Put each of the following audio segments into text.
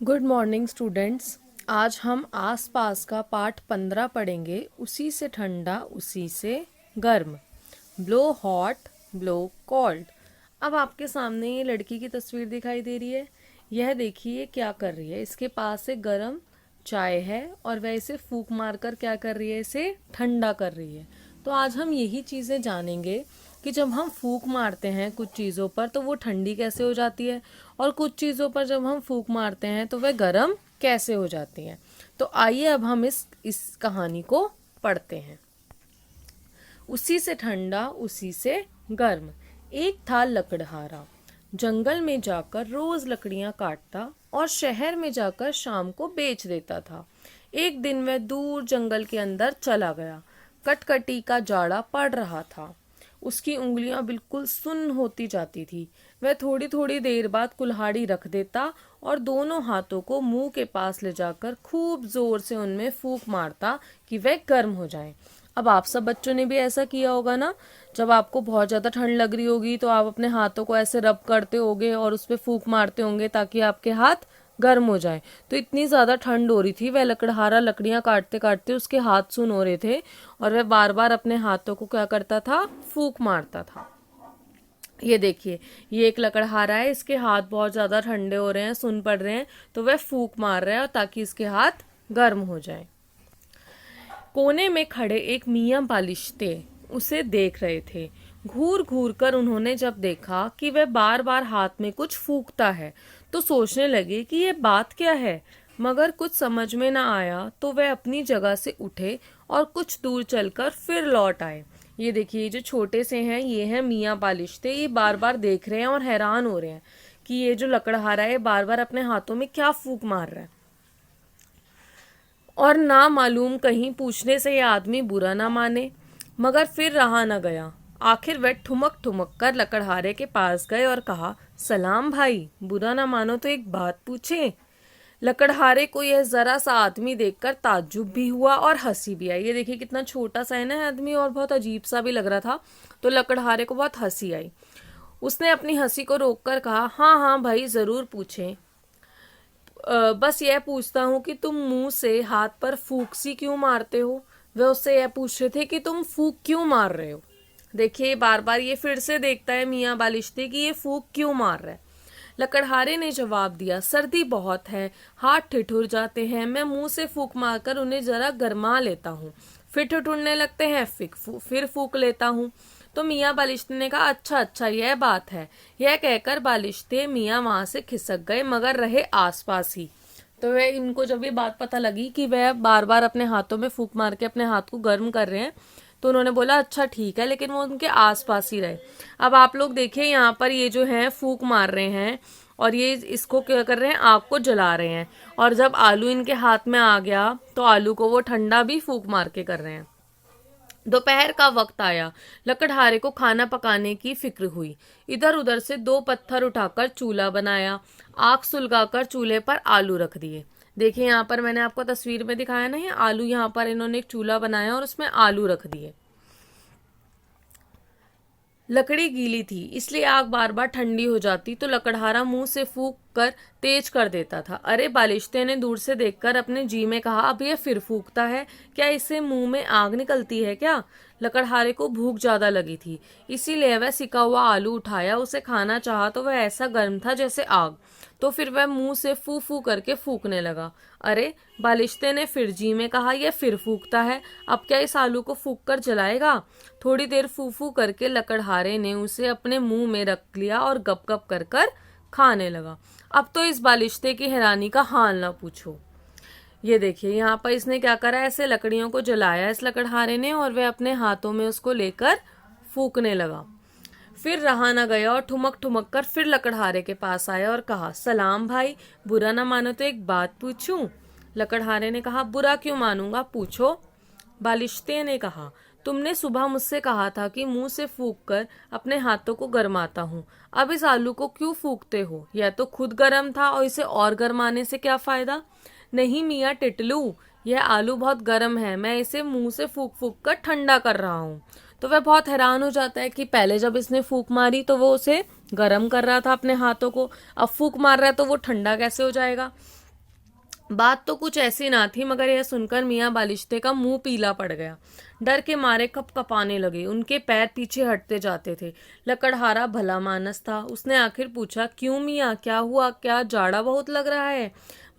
Good morning students. आज हम आसपास का पाठ 15 पढ़ेंगे। उसी से ठंडा उसी से गर्म। Blow hot blow cold. अब आपके सामने ये लड़की की तस्वीर दिखाई दे रही है। यह देखिए क्या कर रही है। इसके पास एक गर्म चाय है और वह इसे फूंक मारकर क्या कर रही है, इसे ठंडा कर रही है। तो आज हम यही चीज़ें जानेंगे कि जब हम फूंक मारते हैं कुछ चीज़ों पर तो वो ठंडी कैसे हो जाती है, और कुछ चीज़ों पर जब हम फूंक मारते हैं तो वह गर्म कैसे हो जाती हैं। तो आइए अब हम इस कहानी को पढ़ते हैं। उसी से ठंडा उसी से गर्म। एक था लकड़हारा, जंगल में जाकर रोज लकड़ियां काटता और शहर में जाकर शाम को बेच देता था। एक दिन वह दूर जंगल के अंदर चला गया। कटकटी का जाड़ा पड़ रहा था। उसकी उंगलियां बिल्कुल सुन्न होती जाती थी। वह थोड़ी थोड़ी देर बाद कुल्हाड़ी रख देता और दोनों हाथों को मुंह के पास ले जाकर खूब जोर से उनमें फूंक मारता कि वह गर्म हो जाएं। अब आप सब बच्चों ने भी ऐसा किया होगा ना। जब आपको बहुत ज़्यादा ठंड लग रही होगी तो आप अपने हाथों को ऐसे रब करते होगे और उस पर फूंक मारते होंगे ताकि आपके हाथ गर्म हो जाए। तो इतनी ज़्यादा ठंड हो रही थी, वह लकड़हारा लकड़ियां काटते काटते उसके हाथ सुन हो रहे थे और वह बार बार अपने हाथों को क्या करता था, फूंक मारता था। ये देखिए, ये एक लकड़हारा है, इसके हाथ बहुत ज़्यादा ठंडे हो रहे हैं, सुन पड़ रहे हैं, तो वह फूंक मार रहा है ताकि इसके हाथ गर्म हो जाए। कोने में खड़े एक मियाँ बालिश्ते उसे देख रहे थे। घूर घूर कर उन्होंने जब देखा कि वह बार बार हाथ में कुछ फूंकता है तो सोचने लगे कि ये बात क्या है। मगर कुछ समझ में ना आया तो वह अपनी जगह से उठे और कुछ दूर चलकर फिर लौट आए। ये देखिए, जो छोटे से हैं ये हैं मियाँ बालिश्ते। ये बार बार देख रहे हैं और हैरान हो रहे हैं कि ये जो लकड़हारा है बार बार अपने हाथों में क्या फूंक मार रहा है। और ना मालूम कहीं पूछने से ये आदमी बुरा ना माने। मगर फिर रहा न गया। आखिर वह ठुमक ठुमक कर लकड़हारे के पास गए और कहा, सलाम भाई, बुरा ना मानो तो एक बात पूछे। लकड़हारे को यह जरा सा आदमी देखकर ताज्जुब भी हुआ और हंसी भी आई। ये देखिए कितना छोटा सा है ना आदमी, और बहुत अजीब सा भी लग रहा था। तो लकड़हारे को बहुत हंसी आई। उसने अपनी हंसी को रोककर कहा, हाँ हाँ भाई, जरूर पूछें। बस यह पूछता हूँ कि तुम मुंह से हाथ पर फूंक सी क्यों मारते हो। वे उससे यह पूछ रहे थे कि तुम फूंक क्यों मार रहे हो। देखिए, बार बार ये फिर से देखता है मियाँ बालिश्ते कि ये फूंक क्यों मार रहा है। लकड़हारे ने जवाब दिया, सर्दी बहुत है, हाथ ठिठुर जाते हैं, मैं मुंह से फूंक मारकर उन्हें जरा गरमा लेता हूँ, फिर ठिठुरने लगते हैं, फिर फूंक लेता हूँ। तो मियाँ बालिश्ते ने कहा, अच्छा अच्छा, यह बात है। यह कहकर बालिश्ते मियाँ वहां से खिसक गए, मगर रहे आसपास ही। तो वह इनको जब ये बात पता लगी कि वह बार बार अपने हाथों में फूंक मार के अपने हाथ को गर्म कर रहे हैं, तो उन्होंने बोला अच्छा ठीक है, लेकिन वो उनके आसपास ही रहे। अब आप लोग देखिए, यहाँ पर ये जो है फूंक मार रहे हैं और ये इसको क्या कर रहे हैं, आग को जला रहे हैं। और जब आलू इनके हाथ में आ गया तो आलू को वो ठंडा भी फूंक मार के कर रहे हैं। दोपहर का वक्त आया। लकड़हारे को खाना पकाने की फिक्र हुई। इधर उधर से दो पत्थर उठाकर चूल्हा बनाया। आग सुलगाकर चूल्हे पर आलू रख दिए। देखिए, यहाँ पर मैंने आपको तस्वीर में दिखाया ना, ये आलू, यहाँ पर इन्होंने एक चूल्हा बनाया और उसमें आलू रख दिए। लकड़ी गीली थी, इसलिए आग बार बार ठंडी हो जाती तो लकड़हारा मुंह से फूंक कर तेज कर देता था। अरे, बालिश्ते ने दूर से देखकर अपने जी में कहा, अब यह फिर फूंकता है, क्या इससे मुंह में आग निकलती है क्या। लकड़हारे को भूख ज्यादा लगी थी, इसीलिए वह सिका हुआ आलू उठाया। उसे खाना चाहा तो वह ऐसा गर्म था जैसे आग। तो फिर वह मुंह से फू फू करके फूकने लगा। अरे, बालिश्ते ने फिर जी में कहा, यह फिर फूकता है, अब क्या इस आलू को फूक कर जलाएगा। थोड़ी देर फू फू करके लकड़हारे ने उसे अपने मुंह में रख लिया और गप गप कर कर खाने लगा। अब तो इस बालिश्ते की हैरानी का हाल ना पूछो। ये देखिए, यहाँ पर इसने क्या करा, ऐसे लकड़ियों को जलाया इस लकड़हारे ने और वह अपने हाथों में उसको लेकर फूकने लगा। फिर रहा न गया और ठुमक ठुमक कर फिर लकड़हारे के पास आया और कहा, सलाम भाई, बुरा ना मानो तो एक बात पूछूं। लकड़हारे ने कहा, बुरा क्यों मानूंगा, पूछो। बालिश्ते ने कहा, तुमने सुबह मुझसे कहा था कि मुंह से फूंक कर अपने हाथों को गरमाता हूँ। अब इस आलू को क्यों फूकते हो, यह तो खुद गर्म था और इसे और गरमाने से क्या फायदा। नहीं मियाँ टिटलू, यह आलू बहुत गर्म है, मैं इसे मुंह से फूक फूक कर ठंडा कर रहा हूँ। तो वह बहुत हैरान हो जाता है कि पहले जब इसने फूक मारी तो वो उसे गर्म कर रहा था अपने हाथों को, अब फूक मार रहा है तो वो ठंडा कैसे हो जाएगा। बात तो कुछ ऐसी ना थी, मगर यह सुनकर मियाँ बालिश्ते का मुंह पीला पड़ गया। डर के मारे कपकपाने लगे, उनके पैर पीछे हटते जाते थे। लकड़हारा भला मानस था, उसने आखिर पूछा, क्यों मियाँ, क्या हुआ, क्या जाड़ा बहुत लग रहा है?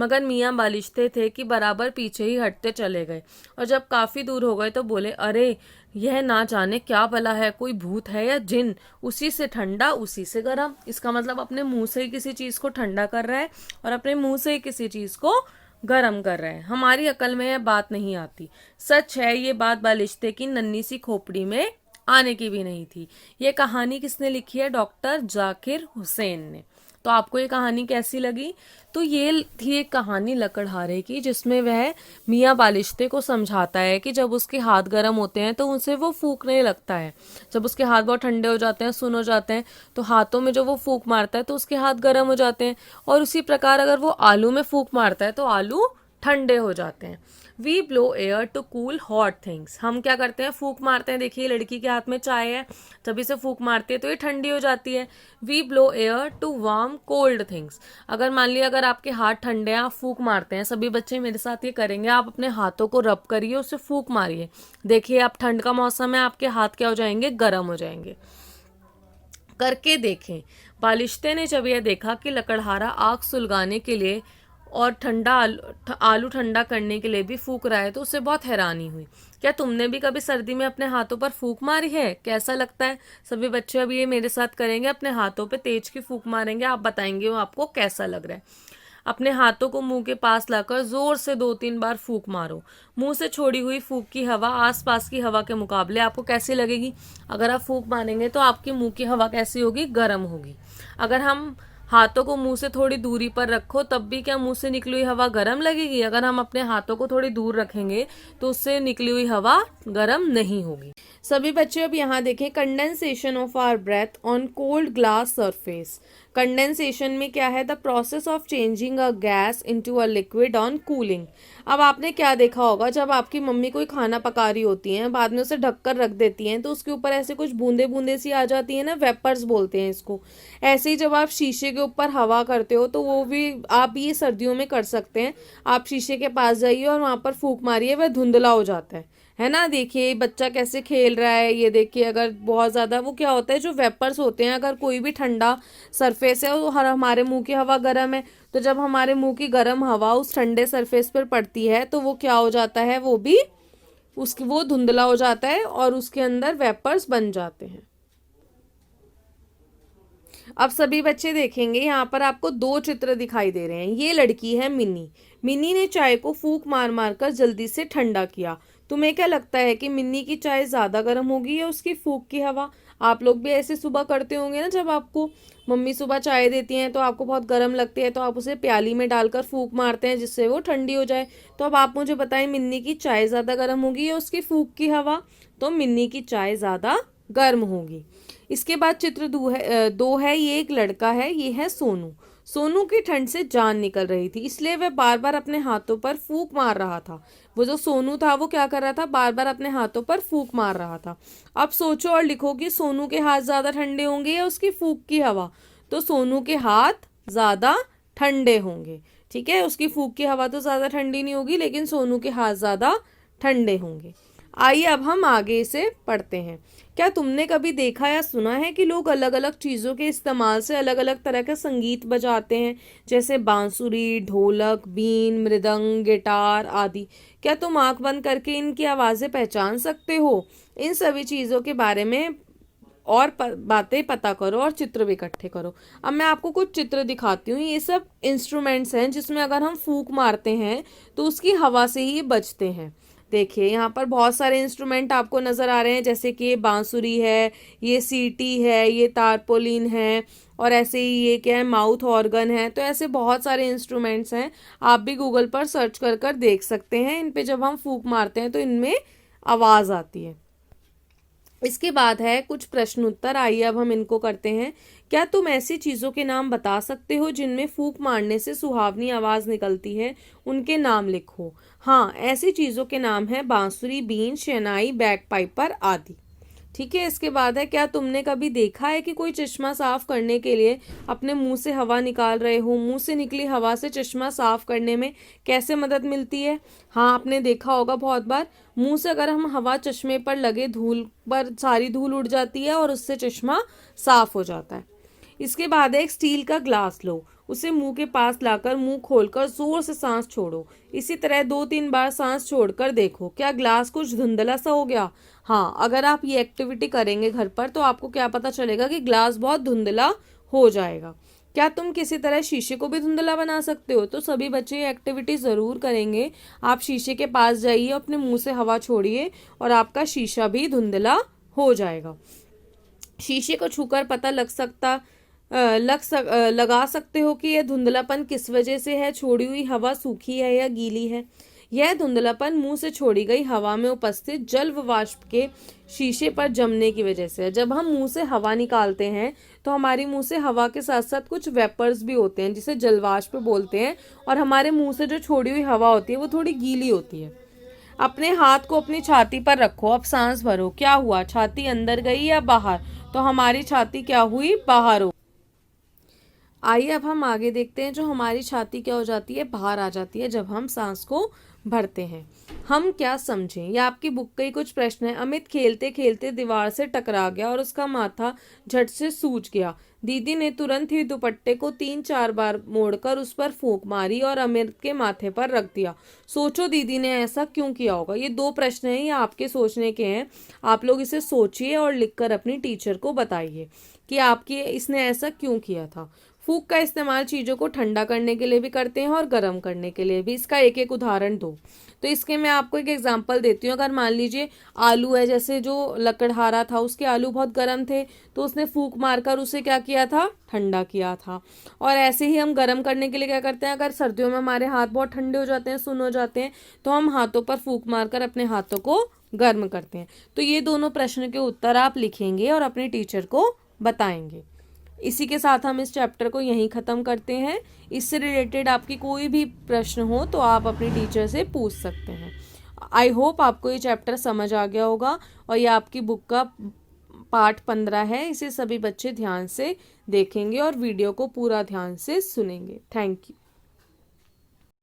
मगर मियाँ बालिश्ते थे कि बराबर पीछे ही हटते चले गए, और जब काफी दूर हो गए तो बोले, अरे यह ना जाने क्या भला है, कोई भूत है या जिन, उसी से ठंडा उसी से गर्म। इसका मतलब अपने मुंह से ही किसी चीज को ठंडा कर रहा है और अपने मुंह से ही किसी चीज को गरम कर रहे हैं। हमारी अकल में यह बात नहीं आती। सच है, ये बात बालिश्ते की नन्ही सी खोपड़ी में आने की भी नहीं थी। ये कहानी किसने लिखी है? डॉक्टर जाकिर हुसैन ने। तो आपको ये कहानी कैसी लगी? तो ये थी एक कहानी लकड़हारे की, जिसमें वह मियाँ बालिश्ते को समझाता है कि जब उसके हाथ गर्म होते हैं तो उनसे वो फूंकने लगता है। जब उसके हाथ बहुत ठंडे हो जाते हैं, सुन हो जाते हैं, तो हाथों में जो वो फूंक मारता है तो उसके हाथ गर्म हो जाते हैं। और उसी प्रकार अगर वो आलू में फूंक मारता है तो आलू ठंडे हो जाते हैं। We blow air to cool hot things. हम क्या करते हैं? फूंक मारते हैं। देखिए लड़की के हाथ में चाय है, जब इसे फूंक मारती है तो ये ठंडी हो जाती है। We blow air to warm cold things. अगर मान लिया अगर आपके हाथ ठंडे हैं, आप फूंक मारते हैं, सभी बच्चे मेरे साथ ये करेंगे, आप अपने हाथों को रब करिए, उससे फूंक मारिए। देखिए आप ठंड का मौसम है, आपके हाथ क्या हो जाएंगे? गर्म हो जाएंगे। करके देखें। बालिश्ते ने जब यह देखा कि लकड़हारा आग सुलगाने के लिए और आलू ठंडा करने के लिए भी फूंक रहा है तो उसे बहुत हैरानी हुई। क्या तुमने भी कभी सर्दी में अपने हाथों पर फूंक मारी है? कैसा लगता है? सभी बच्चे अभी ये मेरे साथ करेंगे, अपने हाथों पे तेज की फूंक मारेंगे, आप बताएंगे वो आपको कैसा लग रहा है। अपने हाथों को मुंह के पास लाकर जोर से 2-3 बार फूंक मारो। मुंह से छोड़ी हुई फूंक की हवा आसपास की हवा के मुकाबले आपको कैसी लगेगी? अगर आप फूंक मारेंगे तो आपकी मुंह की हवा कैसी होगी? गर्म होगी। अगर हम हाथों को मुंह से थोड़ी दूरी पर रखो तब भी क्या मुंह से निकली हुई हवा गर्म लगेगी? अगर हम अपने हाथों को थोड़ी दूर रखेंगे तो उससे निकली हुई हवा गर्म नहीं होगी। सभी बच्चे अब यहाँ देखें, condensation of our breath on cold glass surface. Condensation में क्या है? The process of changing a gas into a liquid on cooling. अब आपने क्या देखा होगा, जब आपकी मम्मी कोई खाना पका रही होती हैं, बाद में उसे ढककर रख देती हैं, तो उसके ऊपर ऐसे कुछ बूंदे बूंदे सी आ जाती है ना, वेपर्स बोलते हैं इसको। ऐसे ही जब आप शीशे के ऊपर हवा करते हो तो वो भी आप ये सर्दियों में कर सकते हैं। आप शीशे के पास जाइए और वहां पर फूंक मारिए, वह धुंधला हो जाता है ना। देखिए बच्चा कैसे खेल रहा है, ये देखिए अगर बहुत ज़्यादा वो क्या होता है, जो वेपर्स होते हैं, अगर कोई भी ठंडा सरफेस है और हमारे मुंह की हवा गर्म है, तो जब हमारे मुंह की गर्म हवा उस ठंडे सरफेस पर पड़ती है तो वो क्या हो जाता है? वो भी उसकी वो धुंधला हो जाता है और उसके अंदर वेपर्स बन जाते हैं। अब सभी बच्चे देखेंगे, यहाँ पर आपको 2 चित्र दिखाई दे रहे हैं। ये लड़की है मिनी। मिनी ने चाय को फूंक मार मार कर जल्दी से ठंडा किया। तुम्हें क्या लगता है कि मिन्नी की चाय ज्यादा गर्म होगी या उसकी फूंक की हवा? आप लोग भी ऐसे सुबह करते होंगे ना, जब आपको मम्मी सुबह चाय देती हैं तो आपको बहुत गर्म लगती है तो आप उसे प्याली में डालकर फूंक मारते हैं जिससे वो ठंडी हो जाए। तो अब आप मुझे बताएं, मिन्नी की चाय ज्यादा गर्म होगी या उसकी फूंक की हवा? तो मिन्नी की चाय ज्यादा गर्म होगी। इसके बाद चित्र 2 है। ये एक लड़का है, ये है सोनू। सोनू की ठंड से जान निकल रही थी, इसलिए वह बार बार अपने हाथों पर फूंक मार रहा था। वो जो सोनू था वो क्या कर रहा था? बार बार अपने हाथों पर फूंक मार रहा था। अब सोचो और लिखो कि सोनू के हाथ ज्यादा ठंडे होंगे या उसकी फूंक की हवा? तो सोनू के हाथ ज्यादा ठंडे होंगे। ठीक है, उसकी फूंक की हवा तो ज्यादा ठंडी नहीं होगी, लेकिन सोनू के हाथ ज्यादा ठंडे होंगे। आइए अब हम आगे से पढ़ते हैं। क्या तुमने कभी देखा या सुना है कि लोग अलग अलग चीज़ों के इस्तेमाल से अलग अलग तरह का संगीत बजाते हैं, जैसे बांसुरी, ढोलक, बीन, मृदंग, गिटार आदि? क्या तुम आंख बंद करके इनकी आवाज़ें पहचान सकते हो? इन सभी चीज़ों के बारे में और बातें पता करो और चित्र भी इकट्ठे करो। अब मैं आपको कुछ चित्र दिखाती हूँ। ये सब इंस्ट्रूमेंट्स हैं जिसमें अगर हम फूंक मारते हैं तो उसकी हवा से ही बजते हैं। देखिए यहाँ पर बहुत सारे इंस्ट्रूमेंट आपको नज़र आ रहे हैं, जैसे कि ये बांसुरी है, ये सीटी है, ये तारपोलिन है, और ऐसे ही ये क्या है, माउथ ऑर्गन है। तो ऐसे बहुत सारे इंस्ट्रूमेंट्स हैं, आप भी गूगल पर सर्च कर कर देख सकते हैं। इन पे जब हम फूंक मारते हैं तो इनमें आवाज़ आती है। इसके बाद है कुछ प्रश्न उत्तर, आइए अब हम इनको करते हैं। क्या तुम ऐसी चीज़ों के नाम बता सकते हो जिनमें फूंक मारने से सुहावनी आवाज़ निकलती है? उनके नाम लिखो। हाँ, ऐसी चीज़ों के नाम है बांसुरी, बीन, शहनाई, बैग पाइपर आदि। ठीक है। इसके बाद है, क्या तुमने कभी देखा है कि कोई चश्मा साफ करने के लिए अपने मुंह से हवा निकाल रहे हो? मुंह से निकली हवा से चश्मा साफ करने में कैसे मदद मिलती है? हाँ, आपने देखा होगा बहुत बार, मुंह से अगर हम हवा चश्मे पर लगे धूल पर, सारी धूल उड़ जाती है और उससे चश्मा साफ हो जाता है। इसके बाद है, एक स्टील का ग्लास लो, उसे मुंह के पास लाकर मुंह खोलकर जोर से सांस छोड़ो। इसी तरह 2-3 बार सांस छोड़कर देखो, क्या ग्लास कुछ धुंधला सा हो गया? हाँ, अगर आप ये एक्टिविटी करेंगे घर पर तो आपको क्या पता चलेगा कि ग्लास बहुत धुंधला हो जाएगा। क्या तुम किसी तरह शीशे को भी धुंधला बना सकते हो? तो सभी बच्चे ये एक्टिविटी ज़रूर करेंगे। आप शीशे के पास जाइए, अपने मुंह से हवा छोड़िए और आपका शीशा भी धुंधला हो जाएगा। शीशे को छूकर पता लगा सकते हो कि यह धुंधलापन किस वजह से है। छोड़ी हुई हवा सूखी है या गीली है? यह धुंधलापन मुंह से छोड़ी गई हवा में उपस्थित जल व वाष्प के शीशे पर जमने की वजह से है। जब हम मुंह से हवा निकालते हैं तो हमारे मुंह से हवा के साथ साथ कुछ वेपर्स भी होते हैं जिसे जलवाष्प बोलते हैं, और हमारे मुंह से जो छोड़ी हुई हवा होती है वो थोड़ी गीली होती है। अपने हाथ को अपनी छाती पर रखो, अब सांस भरो। क्या हुआ? छाती अंदर गई या बाहर? तो हमारी छाती क्या हुई? बाहर हो। आइए अब हम आगे देखते हैं, जो हमारी छाती क्या हो जाती है? बाहर आ जाती है जब हम सांस को भरते हैं। हम क्या समझें? यह आपकी बुक के ही कुछ प्रश्न है। अमित खेलते खेलते दीवार से टकरा गया और उसका माथा झट से सूज गया। दीदी ने तुरंत ही दुपट्टे को 3-4 बार मोड़कर उस पर फूंक मारी और अमित के माथे पर रख दिया। सोचो दीदी ने ऐसा क्यों किया होगा? ये 2 प्रश्न हैं, ये आपके सोचने के हैं। आप लोग इसे सोचिए और लिखकर अपनी टीचर को बताइए कि आपके इसने ऐसा क्यों किया था। फूक का इस्तेमाल चीज़ों को ठंडा करने के लिए भी करते हैं और गर्म करने के लिए भी। इसका एक एक उदाहरण दो। तो इसके मैं आपको एक एग्जांपल देती हूँ। अगर मान लीजिए आलू है, जैसे जो लकड़हारा था उसके आलू बहुत गर्म थे तो उसने फूक मारकर उसे क्या किया था? ठंडा किया था। और ऐसे ही हम गर्म करने के लिए क्या करते हैं? अगर सर्दियों में हमारे हाथ बहुत ठंडे हो जाते हैं, सुन्न हो जाते हैं, तो हम हाथों पर फूक मारकर अपने हाथों को गर्म करते हैं। तो ये दोनों प्रश्न के उत्तर आप लिखेंगे और अपने टीचर को बताएंगे। इसी के साथ हम इस चैप्टर को यहीं ख़त्म करते हैं। इससे रिलेटेड आपकी कोई भी प्रश्न हो तो आप अपनी टीचर से पूछ सकते हैं। आई होप आपको ये चैप्टर समझ आ गया होगा, और ये आपकी बुक का पार्ट 15 है। इसे सभी बच्चे ध्यान से देखेंगे और वीडियो को पूरा ध्यान से सुनेंगे। Thank you.